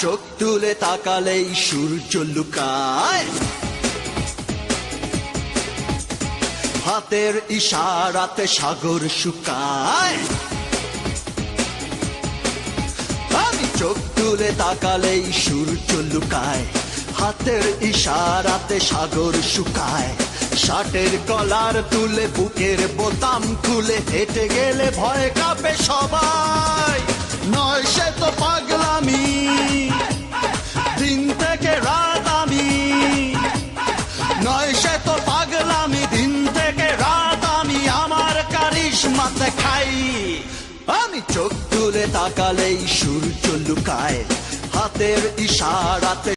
চোখ তুলে তাকালেই সূর্য লুকায়, হাতের ইশারাতে সাগর শুকায়। আমি চোখ তুলে তাকালেই সূর্য লুকায়, হাতের ইশারাতে সাগর শুকায়। শার্টের কলার তুলে বুকের বোতাম খুলে হেঁটে গেলে ভয় কাঁপে সবাই। নয় সে তো পাগলামি, দিন থেকে রাত আমি। নয় সে তো পাগলামি, দিন থেকে রাত আমি আমার কারিশমাতে খাই। আমি চোখ তুলে তাকালেই সূর্য লুকায়, হাতের ইশারাতে